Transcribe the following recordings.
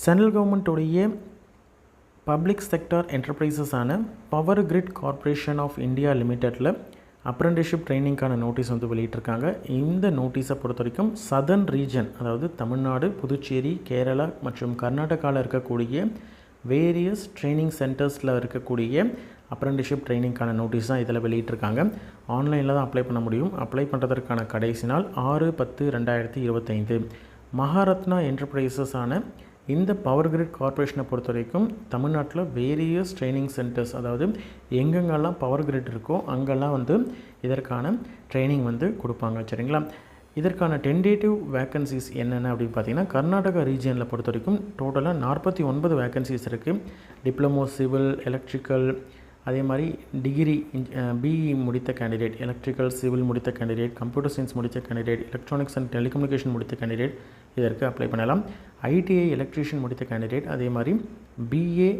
Central கவர்மெண்ட்டுடைய public sector என்டர்பிரைசஸான power grid corporation of India லிமிடெட்டில் அப்ரெண்டிஸ்ஷிப் ட்ரைனிங்கான நோட்டீஸ் வந்து வெளியிட்டிருக்காங்க. இந்த நோட்டீஸை பொறுத்த வரைக்கும் சதர்ன் ரீஜன், அதாவது தமிழ்நாடு, புதுச்சேரி, கேரளா மற்றும் கர்நாடகாவில் இருக்கக்கூடிய வேரியஸ் ட்ரைனிங் சென்டர்ஸில் இருக்கக்கூடிய அப்ரெண்டிஸ்ஷிப் ட்ரைனிங்கான நோட்டீஸ் தான் இதில் வெளியிட்டிருக்காங்க. ஆன்லைனில் தான் அப்ளை பண்ண முடியும். அப்ளை பண்ணுறதற்கான கடைசி நாள் 6/10/2025. மகாரத்னா என்டர்பிரைசஸான இந்த பவர் கிரிட் கார்ப்பரேஷனை பொறுத்த வரைக்கும் தமிழ்நாட்டில் வேரியஸ் ட்ரைனிங் சென்டர்ஸ், அதாவது எங்கெங்கெல்லாம் பவர் கிரிட் இருக்கோ அங்கெல்லாம் வந்து இதற்கான ட்ரைனிங் வந்து கொடுப்பாங்க. சரிங்களா? இதற்கான டென்டேட்டிவ் வேக்கன்சிஸ் என்னென்ன அப்படின்னு பார்த்தீங்கன்னா, கர்நாடகா ரீஜியனில் பொறுத்த வரைக்கும் டோட்டலாக 49 வேக்கன்சிஸ் இருக்குது. டிப்ளமோ சிவில் எலக்ட்ரிக்கல், அதே மாதிரி டிகிரி பிஇ முடித்த கேண்டிடேட், எலக்ட்ரிக்கல் சிவில் முடித்த கேண்டிடேட், கம்ப்யூட்டர் சயின்ஸ் முடித்த கேண்டிடேட், எலக்ட்ரானிக்ஸ் அண்ட் டெலிகம்யூனிகேஷன் முடித்த கேண்டிடேட் இதற்கு அப்ளை பண்ணலாம். ஐடிஐ எலக்ட்ரீஷியன் முடித்த கேண்டிடேட், அதே மாதிரி பிஏ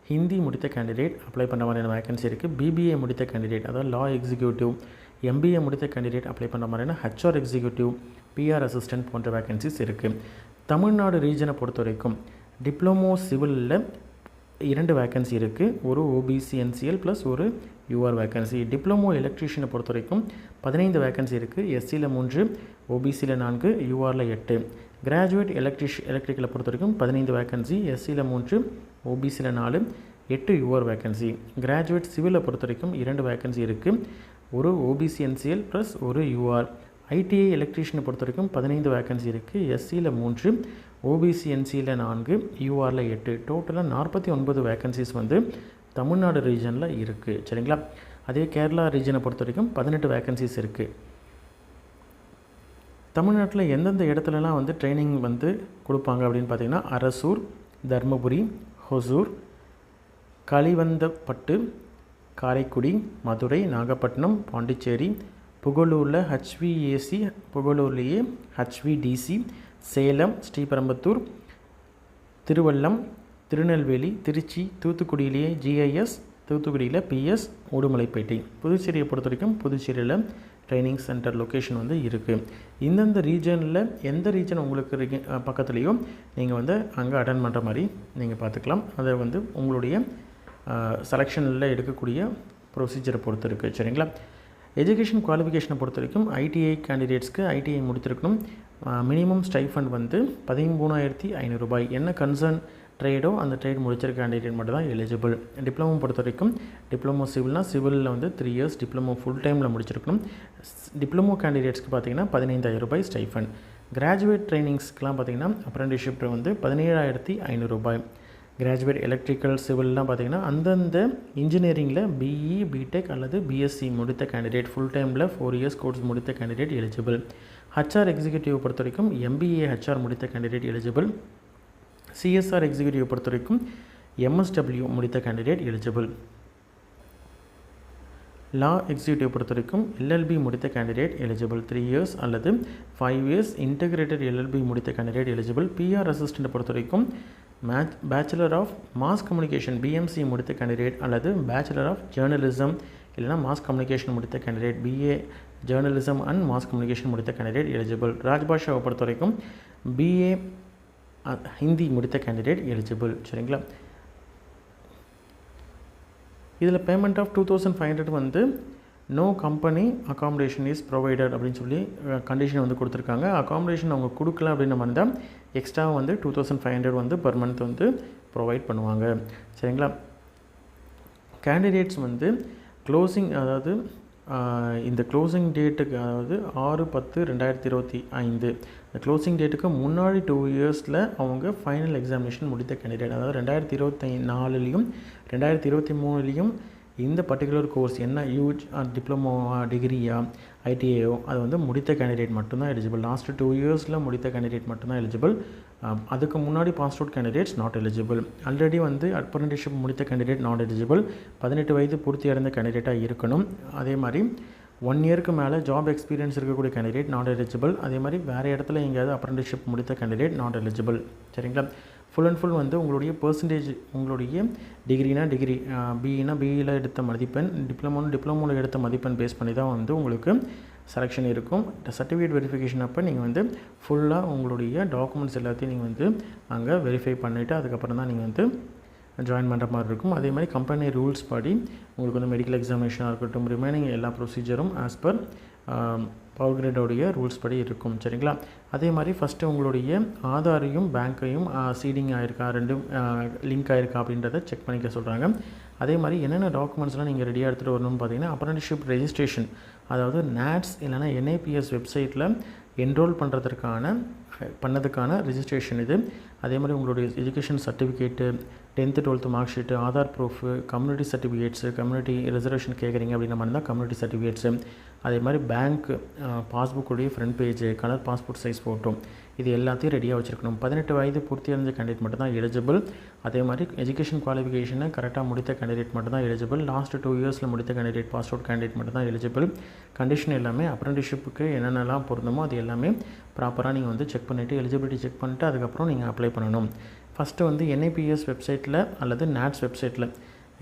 ஹிந்தி முடித்த கேண்டிடேட் அப்ளை பண்ண மாதிரியான வேக்கன்சி இருக்குது. பிபிஏ முடித்த கேண்டிடேட், அதாவது லா எக்ஸிக்யூட்டிவ், எம்பிஏ முடித்த கேண்டிடேட் அப்ளை பண்ண மாதிரியான ஹெச்ஆர் எக்ஸிக்யூட்டிவ், பிஆர் அசிஸ்டன்ட் போன்ற வேக்கன்சிஸ் இருக்குது. தமிழ்நாடு ரீஜனை பொறுத்த வரைக்கும் டிப்ளமோ சிவிலில் 2 வேக்கன்சி இருக்குது. ஒரு ஓபிசி என்சிஎல் ப்ளஸ் ஒரு யூஆர் வேக்கன்சி. டிப்ளமோ எலக்ட்ரீஷியனை பொறுத்த வரைக்கும் 15 வேக்கன்சி இருக்குது. எஸ்சியில் 3, ஓபிசியில் 4, யூஆரில் 8. கிராஜுவேட் எலக்ட்ரிக்கலை பொறுத்த வரைக்கும் 15 வேக்கன்சி, எஸ்சியில் 3, ஓபிசியில் 4, 8 யூஆர் வேக்கன்சி. கிராஜுவேட் சிவிலை பொறுத்த வரைக்கும் 2 வேக்கன்சி இருக்குது. ஒரு ஓபிசி என்சிஎல் ப்ளஸ் ஒரு யூஆர். ஐடிஐ எலக்ட்ரீஷியனை பொறுத்த வரைக்கும் 15 வேக்கன்சி இருக்குது. எஸ்சியில் 3, ஓபிசி என்சியில் 4, யூஆரில் 8. டோட்டலாக 49 வேக்கன்சிஸ் வந்து தமிழ்நாடு ரீஜனில் இருக்குது. சரிங்களா? அதே கேரளா ரீஜனை பொறுத்த வரைக்கும் 18 வேக்கன்சிஸ் இருக்குது. தமிழ்நாட்டில் எந்தெந்த இடத்துலலாம் வந்து ட்ரைனிங் வந்து கொடுப்பாங்க அப்படின்னு பார்த்தீங்கன்னா, அரசூர், தர்மபுரி, ஹொசூர், களிவந்தப்பட்டு, காரைக்குடி, மதுரை, நாகப்பட்டினம், பாண்டிச்சேரி, புகழூரில் ஹச்விஏசி, புகழூர்லேயே ஹச்விடிசி, சேலம், ஸ்ரீபெரும்புத்தூர், திருவள்ளம், திருநெல்வேலி, திருச்சி, தூத்துக்குடியிலேயே ஜிஐஎஸ், தூத்துக்குடியில் பிஎஸ், உடுமலைப்பேட்டை. புதுச்சேரியை பொறுத்த வரைக்கும் புதுச்சேரியில் ட்ரைனிங் சென்டர் லொக்கேஷன் வந்து இருக்குது. இந்தந்த ரீஜனில் எந்த ரீஜன் உங்களுக்கு பக்கத்துலேயோ நீங்கள் வந்து அங்கே அட்டன் பண்ணுற மாதிரி நீங்கள் பார்த்துக்கலாம். அதை வந்து உங்களுடைய செலெக்ஷனில் எடுக்கக்கூடிய ப்ரொசீஜரை பொறுத்து இருக்குது. சரிங்களா? எஜுகேஷன் குவாலிஃபிகேஷனை பொறுத்த வரைக்கும் ஐடிஐ கேண்டிடேட்ஸ்க்கு ஐடிஐ முடித்திருக்கணும். மினிமம் ஸ்டைஃபண்ட் வந்து 13,500 ரூபாய். என்ன கன்சர்ன் ட்ரேடோ அந்த ட்ரேட் முடிச்சிருக்க கேண்டிடேட் மட்டும் தான் எலிஜிபிள். டிப்ளமோ பொறுத்த வரைக்கும் டிப்ளமோ சிவில்னால் சிவிலில் வந்து 3 இயர்ஸ் டிப்ளமோ ஃபுல் டைமில் முடிச்சிருக்கணும். டிப்ளமோ கேண்டிடேட்ஸ்க்கு பார்த்திங்கன்னா 15,000 ரூபாய் ஸ்டைஃபண்ட். கிராஜுவேட் ட்ரைனிங்ஸ்க்கெலாம் பார்த்திங்கன்னா அப்ரெண்டிஸ்ஷிப் வந்து 17,500 ரூபாய். கிராஜுவேட் எலக்ட்ரிக்கல் சிவில்லாம் பார்த்திங்கன்னா அந்தந்த இன்ஜினியரிங்கில் பிஇ, பிடெக் அல்லது பிஎஸ்சி முடித்த கேண்டிடேட், ஃபுல் டைமில் 4 இயர்ஸ் கோர்ஸ் முடித்த கேண்டிடேட் எலிஜிபிள். ஹச்ஆர் எக்ஸிக்யூட்டிவ் பொறுத்த வரைக்கும் எம்பிஏ ஹெச்ஆர் முடித்த கேண்டிடேட் எலிஜிபிள். சிஎஸ்ஆர் எக்ஸிக்யூட்டிவ் பொறுத்த வரைக்கும் எம்எஸ்டபிள்யூ முடித்த கேண்டிடேட் எலிஜிபிள். லா எக்ஸிக்யூட்டிவ் பொறுத்த வரைக்கும் எல்எல்பி முடித்த கேண்டிடேட் எலிஜிபிள். 3 இயர்ஸ் அல்லது 5 இயர்ஸ் இன்டகிரேட்டட் எல்எல்பி முடித்த கேண்டிடேட் எலிஜிபிள். பிஆர் அசிஸ்டண்ட்டை பொறுத்த வரைக்கும் bachelor of mass communication BMC முடித்த கேண்டிடேட் அல்லது பேச்சுலர் ஆஃப் ஜேர்னலிசம் இல்லைனா மாஸ் கம்யூனிகேஷன் முடித்த candidate, BA journalism and mass communication முடித்த கேண்டிடேட் எலிஜிபிள். ராஜ்பாஷாவை பொறுத்த வரைக்கும் பிஏ ஹிந்தி முடித்த கேண்டிடேட் எலிஜிபிள். சரிங்களா? இதில் பேமெண்ட் ஆஃப் 2,500 வந்து no company accommodation is provided அப்படின்னு சொல்லி கண்டிஷன் வந்து கொடுத்துருக்காங்க. அகாமடேஷன் அவங்க கொடுக்கல அப்படின்னு நம்ம இருந்தால் எக்ஸ்ட்ரா வந்து 2,500 வந்து பர் மந்த் வந்து ப்ரொவைட் பண்ணுவாங்க. சரிங்களா? கேண்டிடேட்ஸ் வந்து க்ளோசிங், அதாவது இந்த க்ளோசிங் டேட்டுக்கு, அதாவது 6/10/2025 இந்த க்ளோசிங் டேட்டுக்கு முன்னாடி 2 இயர்ஸில் அவங்க ஃபைனல் எக்ஸாமினேஷன் முடித்த கேண்டிடேட், அதாவது 2024லேயும் 2023லேயும் இந்த பர்டிகுலர் கோர்ஸ் என்ன யூஜ் டிப்ளமோ டிகிரியா ஐடிஐயோ அது வந்து முடித்த கேண்டிடேட் மட்டும்தான் எலிஜிபிள். லாஸ்ட் 2 இயர்ஸில் முடித்த கேண்டிடேட் மட்டும்தான் எலிஜிபிள். அதுக்கு முன்னாடி pass out candidates not eligible. Already வந்து அப்ரெண்டிஸ்ஷிப் முடித்த கேண்டிடேட் நாட் எலிஜிபிள். 18 வயது பூர்த்தி அடைந்த கேண்டிடேட்டாக இருக்கணும். அதே மாதிரி 1 இயருக்கு மேலே ஜாப் எக்ஸ்பீரியன்ஸ் இருக்கக்கூடிய கேண்டிடேட் நாட் எலிஜிபிள். அதே மாதிரி வேறு இடத்துல எங்கேயாவது அப்ரெண்டிஸ்ஷிப் முடித்த கேண்டிடேட் நாட் எலிஜிபிள். சரிங்களா? ஃபுல் அண்ட் ஃபுல் வந்து உங்களுடைய பர்சன்டேஜ், உங்களுடைய டிகிரினா டிகிரி, பிஇனா பிஇயில் எடுத்த மதிப்பெண், டிப்ளமோவில் எடுத்த மதிப்பெண் பேஸ் பண்ணி தான் வந்து உங்களுக்கு செலெக்ஷன் இருக்கும். சர்டிஃபிகேட் வெரிஃபிகேஷன் அப்போ நீங்கள் வந்து ஃபுல்லாக உங்களுடைய டாக்குமெண்ட்ஸ் எல்லாத்தையும் நீங்கள் வந்து அங்கே வெரிஃபை பண்ணிவிட்டு அதுக்கப்புறம் தான் நீங்கள் வந்து ஜாயின் பண்ணுற மாதிரி இருக்கும். அதே மாதிரி கம்பெனி ரூல்ஸ் படி உங்களுக்கு வந்து மெடிக்கல் எக்ஸாமினேஷனாக இருக்கட்டும், ரிமைனிங் எல்லா ப்ரொசீஜரும் ஆஸ் பர் பவர் கிரிடோடைய ரூல்ஸ் படி இருக்கும். சரிங்களா? அதே மாதிரி ஃபஸ்ட்டு உங்களுடைய ஆதாரையும் பேங்க்கையும் சீடிங் ஆகிருக்கா, ரெண்டும் லிங்க் ஆகிருக்கா அப்படின்றத செக் பண்ணிக்க சொல்கிறாங்க. அதே மாதிரி என்னென்ன டாக்குமெண்ட்ஸ்லாம் நீங்கள் ரெடியாக எடுத்துகிட்டு வரணும்னு பார்த்தீங்கன்னா, அப்ரண்டிஸ்ஷிப் ரெஜிஸ்ட்ரேஷன், அதாவது NATS இல்லைனா NAPS வெப்சைட்டில் என்ரோல் பண்ணதுக்கான ரெஜிஸ்ட்ரேஷன் இது. அதே மாதிரி உங்களுடைய education certificate, 10th 12th mark sheet, Aadhaar proof, community certificates, community reservation கேட்குறீங்க அப்படின்ற மாதிரி தான் கம்யூனிட்டி சர்டிஃபிகேட்ஸு, அதே மாதிரி பேங்க் பாஸ்புக்குடைய front page, colour passport size photo, இது எல்லாத்தையும் ரெடியாக வச்சுருக்கணும். 18 வயது பூர்த்தி அடைஞ்ச கேண்டிடேட் மட்டும் தான் எலிஜிபிள். அதே மாதிரி எஜுகேஷன் குவாலிஃபிகேஷனை கரெக்டாக முடித்த கேண்டிடேட் மட்டும் தான் எலிஜிபிள். லாஸ்ட் 2 இயர்ஸில் முடித்த கேண்டிடேட், பாஸ் அவுட் கேண்டிடேட் மட்டும் தான் எலிஜிபிள். கண்டிஷன் எல்லாமே அப்ரண்டிஸ்ஷிப்புக்கு என்னென்னலாம் பொருந்துமோ அது எல்லாமே ப்ராப்பராக நீங்கள் வந்து செக் பண்ணிவிட்டு எலிஜிபிலிட்டி செக் பண்ணிவிட்டு அதுக்கப்புறம் நீங்கள் அப்ளை பண்ணணும். ஃபஸ்ட்டு வந்து NAPS வெப்சைட்டில் அல்லது NATS வெப்சைட்டில்,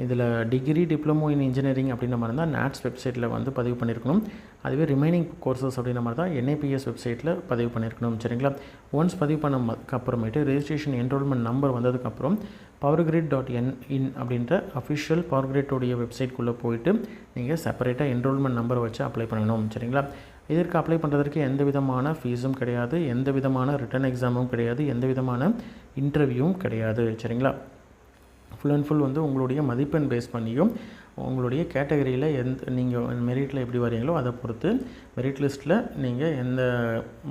இதில் டிகிரி டிப்ளமோ இன் இன்ஜினியரிங் அப்படின்ற மாதிரி தான் NATS வெப்சைட்டில் வந்து பதிவு பண்ணியிருக்கணும். அதுவே ரிமைனிங் கோர்சஸ் அப்படின்ற மாதிரி தான் NAPS வெப்சைட்டில் பதிவு பண்ணியிருக்கணும். சரிங்களா? ஒன்ஸ் பதிவு பண்ணதுக்கு அப்புறமேட்டு ரெஜிஸ்ட்ரேஷன் என்ரோல்மெண்ட் நம்பர் வந்ததுக்கப்புறம் powergrid.in அப்படின்ற அஃபிஷியல் பவர்கிரிட்டோடைய வெப்சைட்குள்ளே போயிட்டு நீங்கள் செப்பரேட்டாக என்ரோல்மெண்ட் நம்பரை வச்சு அப்ளை பண்ணணும். சரிங்களா? இதற்கு அப்ளை பண்ணுறதுக்கு எந்த விதமான ஃபீஸும் கிடையாது, எந்த விதமான ரிட்டன் எக்ஸாமும் கிடையாது, எந்த விதமான இன்டர்வியூவும் கிடையாது. சரிங்களா? ஃபுல் அண்ட் ஃபுல் வந்து உங்களுடைய மதிப்பெண் பேஸ் பண்ணியும் உங்களுடைய கேட்டகரியில் நீங்கள் மெரிட்டில் எப்படி வரீங்களோ அதை பொறுத்து, மெரிட் லிஸ்ட்டில் நீங்கள் எந்த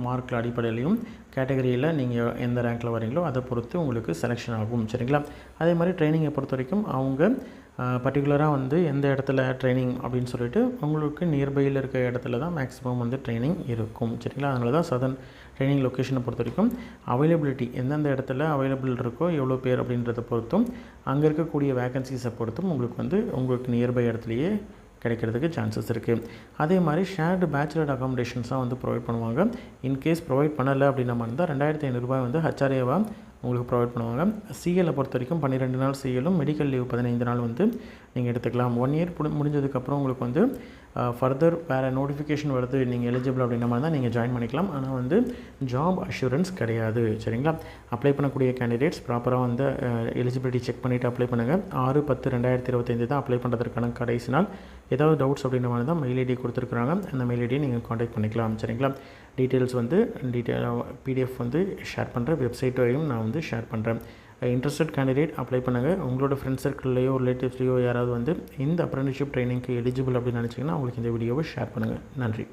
மார்க்கில் அடிப்படையிலையும் கேட்டகரியில் நீங்கள் எந்த ரேங்க்கில் வரீங்களோ அதை பொறுத்து உங்களுக்கு செலெக்ஷன் ஆகும். சரிங்களா? அதே மாதிரி ட்ரைனிங்கை பொறுத்த வரைக்கும் அவங்க பர்டிகுலராக வந்து எந்த இடத்துல ட்ரைனிங் அப்படின்னு சொல்லிட்டு உங்களுக்கு நியர்பையில் இருக்க இடத்துல தான் மேக்ஸிமம் வந்து ட்ரைனிங் இருக்கும். சரிங்களா? அதனால தான் சதன் ட்ரைனிங் லொக்கேஷனை பொறுத்த வரைக்கும் அவைலபிலிட்டி எந்தெந்த இடத்துல அவைலபிள் இருக்கோ, எவ்வளோ பேர் அப்படின்றத பொறுத்தும், அங்கே இருக்கக்கூடிய வேகன்சிஸை பொறுத்தும் உங்களுக்கு நியர்பை இடத்துலையே கிடைக்கிறதுக்கு சான்சஸ் இருக்குது. அதே மாதிரி ஷேர்டு பேச்சுலர் அகாமடேஷன்ஸாக வந்து ப்ரொவைட் பண்ணுவாங்க. இன்கேஸ் ப்ரொவைட் பண்ணலை அப்படின்ற மாதிரி இருந்தால் 2500 ரூபாய் வந்து HRAவாக உங்களுக்கு ப்ரொவைட் பண்ணுவாங்க. சிஎலை பொறுத்த வரைக்கும் 12 நாள் சிஎலும், மெடிக்கல் லீவ் 15 நாள் வந்து நீங்கள் எடுத்துக்கலாம். 1 இயர் முடிஞ்சதுக்கப்புறம் உங்களுக்கு வந்து ஃபர்தர் வேறு நோட்டிஃபிகேஷன் வருது நீங்கள் எலிஜிபிள் அப்படின்ற மாதிரி தான் நீங்கள் ஜாயின் பண்ணிக்கலாம். ஆனால் வந்து ஜாப் அஷூரன்ஸ் கிடையாது. சரிங்களா? அப்ளை பண்ணக்கூடிய கேண்டிடேட்ஸ் ப்ராப்பராக வந்து எலிஜிபிலிட்டி செக் பண்ணிவிட்டு அப்ளை பண்ணுங்கள். 6/10/2025 தான் அப்ளை பண்ணுறதுக்கான கடைசி நாள். ஏதாவது டவுட்ஸ் அப்படின்ற மாதிரி தான் மெயில் ஐடி கொடுத்துருக்குறாங்க. அந்த மெயில் ஐடியை நீங்கள் காண்டாக்ட் பண்ணிக்கலாம். சரிங்களா? டீட்டெயில்ஸ் வந்து PDF வந்து ஷேர் பண்ணுறேன், வெப்சைட்டையும் நான் வந்து ஷேர் பண்ணுறேன். இன்ட்ரெஸ்டட் கேண்டிடேட் அப்ளை பண்ணுங்கள். உங்களோட ஃப்ரெண்ட்ஸ் சர்க்கிள்லையோ ரிலேட்டிவ்ஸ்லையோ யாராவது வந்து இந்த அப்ரண்டிஸ்ஷிப் ட்ரைனிங்க்கு எலிஜிபிள் அப்படின்னு நினச்சிங்கன்னா அவங்களுக்கு இந்த வீடியோவை ஷேர் பண்ணுங்கள். நன்றி.